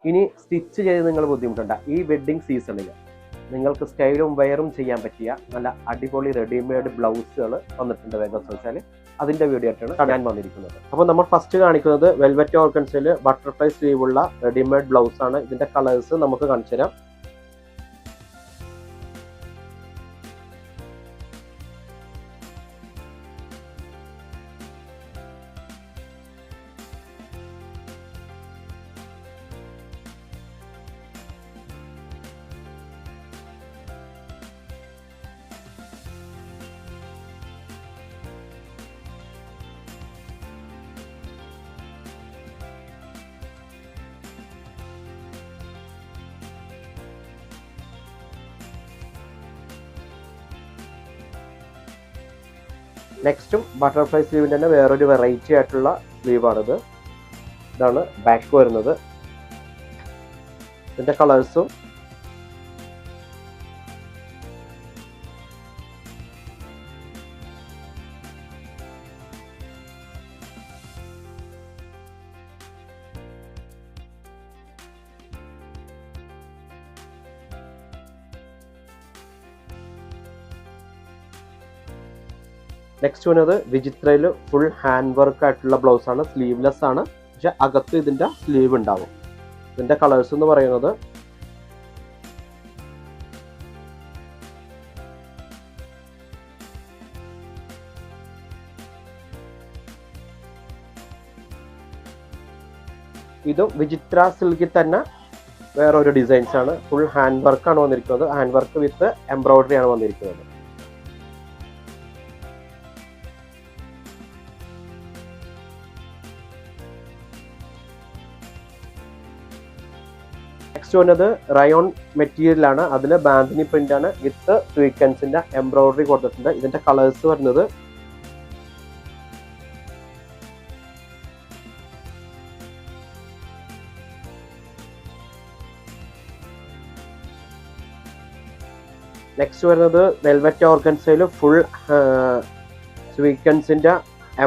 ഇനി സ്റ്റിച്ച് ചെയ്ത് നിങ്ങൾ ബുദ്ധിമുട്ടണ്ട. ഈ വെഡ്ഡിങ് സീസണിൽ നിങ്ങൾക്ക് സ്റ്റൈലും വെയറും ചെയ്യാൻ പറ്റിയ നല്ല അടിപൊളി റെഡിമെയ്ഡ് ബ്ലൗസുകൾ വന്നിട്ടുണ്ട്. വേഗം ചോദിച്ചാൽ അതിന്റെ വീഡിയോ ആയിട്ടാണ് ഞാൻ വന്നിരിക്കുന്നത്. അപ്പോൾ നമ്മൾ ഫസ്റ്റ് കാണിക്കുന്നത് വെൽവെറ്റ് ഓർഗൻസിൽ ബട്ടർഫ്ലൈ സ്ലീവ് ഉള്ള റെഡിമെയ്ഡ് ബ്ലൗസ് ആണ്. ഇതിന്റെ കളേഴ്സ് നമുക്ക് കാണിച്ചു തരാം. നെക്സ്റ്റും ബട്ടർഫ്ലൈ സ്ലീവിൻ്റെ തന്നെ വേറൊരു വെറൈറ്റി ആയിട്ടുള്ള സ്ലീവാണിത്. ഇതാണ് ബാക്ക് വരുന്നത്. ഇതിൻ്റെ കളേഴ്സും നെക്സ്റ്റ് വരുന്നത് വിചിത്രയിൽ ഫുൾ ഹാൻഡ് വർക്ക് ആയിട്ടുള്ള ബ്ലൗസ് ആണ്. സ്ലീവ്ലെസ് ആണ്, പക്ഷെ അകത്ത് ഇതിന്റെ സ്ലീവ് ഉണ്ടാവും. ഇതിന്റെ കളേഴ്സ് എന്ന് പറയുന്നത് ഇതും വിചിത്ര സിൽക്കിൽ തന്നെ വേറൊരു ഡിസൈൻസ് ആണ്. ഫുൾ ഹാൻഡ് വർക്ക് ആണ് വന്നിരിക്കുന്നത്. ഹാൻഡ് വർക്ക് വിത്ത് എംബ്രോയിഡറി ആണ് വന്നിരിക്കുന്നത്. നെക്സ്റ്റ് വന്നത് റയോൺ മെറ്റീരിയൽ ആണ്. അതിൽ ബാന്തിനി പ്രിന്റ് ആണ് വിത്ത് സ്വീക്വൻസിന്റെ എംബ്രോയിഡറി കൊടുത്തിട്ടുണ്ട്. ഇതിന്റെ കളേഴ്സ് വരുന്നത് നെക്സ്റ്റ് വരുന്നത് വെൽവെറ്റ് ഓർഗൻസയിൽ ഫുൾ സ്വീക്വൻസിന്റെ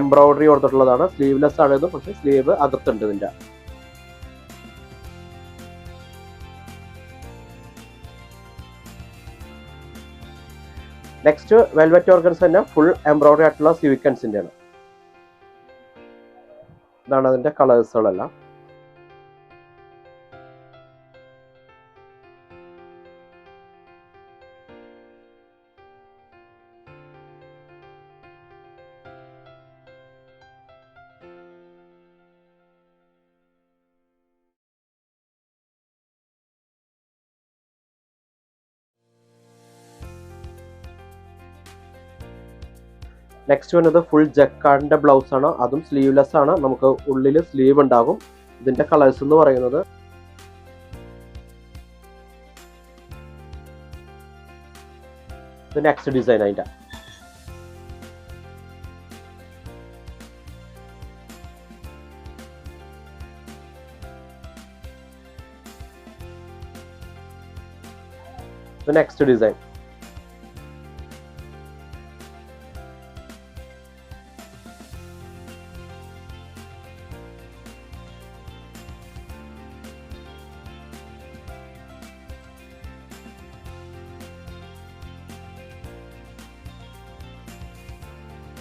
എംബ്രോയിഡറി കൊടുത്തിട്ടുള്ളതാണ്. സ്ലീവ്ലെസ് ആണ് ഇത്, പക്ഷെ സ്ലീവ് അകത്തുണ്ട് ഇതിന്റെ. നെക്സ്റ്റ് വെൽവെറ്റ് ഓർഗൻസ് തന്നെ ഫുൾ എംബ്രോയിഡറി ആയിട്ടുള്ള സ്വീക്വൻസിന്റെ ആണ്. ഇതാണ് അതിന്റെ കളേഴ്സുകളെല്ലാം. നെക്സ്റ്റ് വരുന്നത് ഫുൾ ജക്കാർഡിന്റെ ബ്ലൗസ് ആണ്. അതും സ്ലീവ്ലെസ് ആണ്, നമുക്ക് ഉള്ളിൽ സ്ലീവ് ഉണ്ടാകും. ഇതിന്റെ കളേഴ്സ് എന്ന് പറയുന്നത് ഇത് നെക്സ്റ്റ് ഡിസൈൻ അതിന്റെ. ഇത് നെക്സ്റ്റ് ഡിസൈൻ.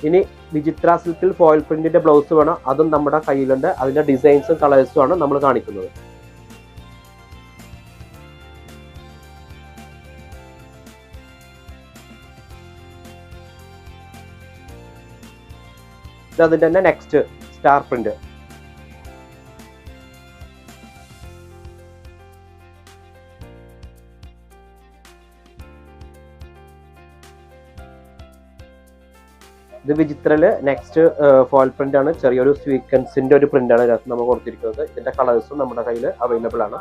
ഇനി വിചിത്ര സിൽക്കിൽ ഫോയിൽ പ്രിന്റിന്റെ ബ്ലൗസ് വേണം. അതും നമ്മുടെ കയ്യിലുണ്ട്. അതിന്റെ ഡിസൈൻസും കളേഴ്സും ആണ് നമ്മൾ കാണിക്കുന്നത്. ഇത് അതിന്റെ തന്നെ നെക്സ്റ്റ് സ്റ്റാർ പ്രിന്റ്. ഇത് വിചിത്രയില് നെക്സ്റ്റ് ഫോയിൽ പ്രിന്റ് ആണ്. ചെറിയൊരു സ്വീക്വൻസിന്റെ ഒരു പ്രിന്റ് ആണ് ഇതിനകത്ത് നമ്മൾ കൊടുത്തിരിക്കുന്നത്. ഇതിന്റെ കളേഴ്സും നമ്മുടെ കയ്യിൽ അവൈലബിൾ ആണ്.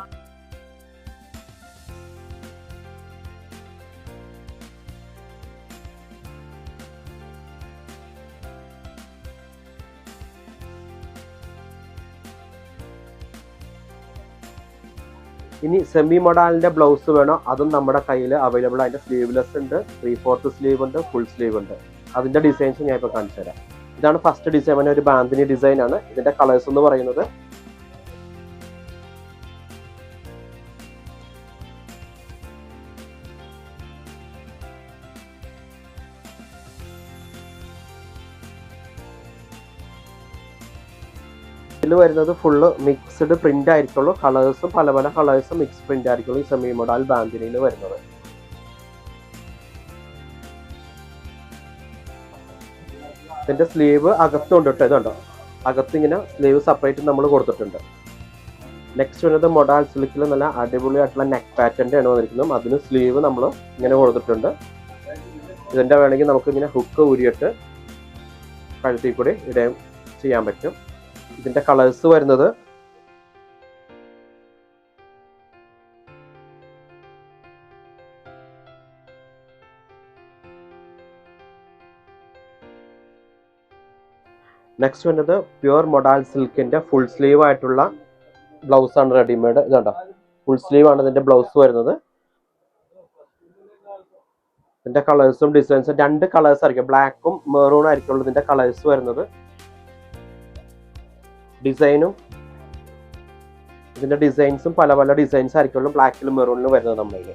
ഇനി സെമി മൊഡാലിന്റെ ബ്ലൗസ് വേണോ, അതും നമ്മുടെ കയ്യിൽ അവൈലബിൾ. അതിന്റെ സ്ലീവ്ലെസ് ഉണ്ട്, 3/4 സ്ലീവ് ഉണ്ട്, ഫുൾ സ്ലീവ് ഉണ്ട്. അതിന്റെ ഡിസൈൻസ് ഞാൻ ഇപ്പോൾ കാണിച്ചു തരാം. ഇതാണ് ഫസ്റ്റ് ഡിസൈൻ, ഒരു ബാന്തിനി ഡിസൈൻ ആണ്. ഇതിന്റെ കളേഴ്സ് എന്ന് പറയുന്നത് ഇതിൽ വരുന്നത് ഫുള്ള് മിക്സ്ഡ് പ്രിന്റ് ആയിരിക്കുള്ളൂ. കളേഴ്സും പല പല കളേഴ്സും മിക്സ് പ്രിന്റ് ആയിരിക്കുള്ളൂ ഈ സെമി മോഡൽ ബാന്തിനിയിൽ വരുന്നത്. ഇതിന്റെ സ്ലീവ് അകത്തുണ്ട് കേട്ടോ. ഇതുണ്ടോ, അകത്ത് ഇങ്ങനെ സ്ലീവ് സെപ്പറേറ്റ് നമ്മൾ കൊടുത്തിട്ടുണ്ട്. നെക്സ്റ്റ് വരുന്നത് മൊഡാൾ സിൽക്കിൽ നല്ല അടിപൊളിയായിട്ടുള്ള നെക്ക് പാറ്റേൺ ആണ് വന്നിരിക്കുന്നത്. അതിന് സ്ലീവ് നമ്മൾ ഇങ്ങനെ കൊടുത്തിട്ടുണ്ട്. ഇതിന്റെ വേണമെങ്കിൽ നമുക്ക് ഇങ്ങനെ ഹുക്ക് ഊരിയിട്ട് കഴുത്തിൽ കൂടി ഇടുകയും ചെയ്യാൻ പറ്റും. ഇതിന്റെ കളേഴ്സ് വരുന്നത് നെക്സ്റ്റ് വരുന്നത് പ്യുവർ മൊഡാൾ സിൽക്കിന്റെ ഫുൾ സ്ലീവ് ആയിട്ടുള്ള ബ്ലൗസ് ആണ് റെഡിമെയ്ഡ്. ഇതുണ്ടോ, ഫുൾ സ്ലീവ് ആണ് ഇതിന്റെ ബ്ലൗസ് വരുന്നത്. ഇതിന്റെ കളേഴ്സും ഡിസൈൻസും 2 കളേഴ്സ് ആയിരിക്കും, ബ്ലാക്കും മെറൂണും ആയിരിക്കുള്ളൂ ഇതിന്റെ കളേഴ്സ് വരുന്നത്. ഇതിന്റെ ഡിസൈൻസും പല പല ഡിസൈൻസ് ആയിരിക്കുള്ളൂ ബ്ലാക്കിലും മെറൂണിലും വരുന്നത് നമ്മളിൽ.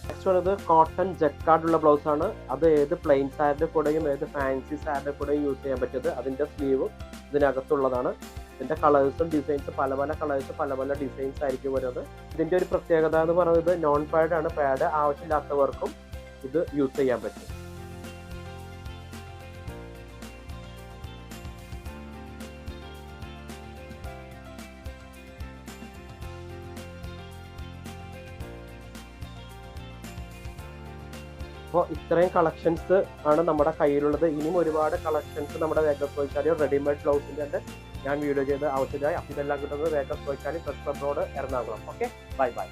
നെക്സ്റ്റ് വരുന്നത് കോട്ടൺ ജക്കാർഡുള്ള ബ്ലൗസ് ആണ്. അത് ഏത് പ്ലെയിൻ സാരിയുടെ കൂടെയും ഏത് ഫാൻസി സാരിയുടെ കൂടെയും യൂസ് ചെയ്യാൻ പറ്റിയത്. അതിന്റെ സ്ലീവും ഇതിനകത്തുള്ളതാണ്. ഇതിന്റെ കളേഴ്സും ഡിസൈൻസും പല പല കളേഴ്സ് പല പല ഡിസൈൻസ് ആയിരിക്കും വരുന്നത്. ഇതിന്റെ ഒരു പ്രത്യേകത എന്ന് പറയുന്നത് നോൺ പാഡ് ആണ്. പാഡ് ആവശ്യമില്ലാത്തവർക്കും ഇത് യൂസ് ചെയ്യാൻ പറ്റും. അപ്പോൾ ഇത്രയും കളക്ഷൻസ് ആണ് നമ്മുടെ കയ്യിലുള്ളത്. ഇനിയും ഒരുപാട് കളക്ഷൻസ് നമ്മുടെ വേഗസ് വോയിച്ചാലിയോ റെഡിമെയ്ഡ് ബ്ലൗസിൻ്റെ ഞാൻ വീഡിയോ ചെയ്ത് ആവശ്യമായി. അപ്പോൾ ഇതെല്ലാം കിട്ടുന്നത് വേഗസ് വോയിച്ചാലി press road Ernakulam. Okay, bye by.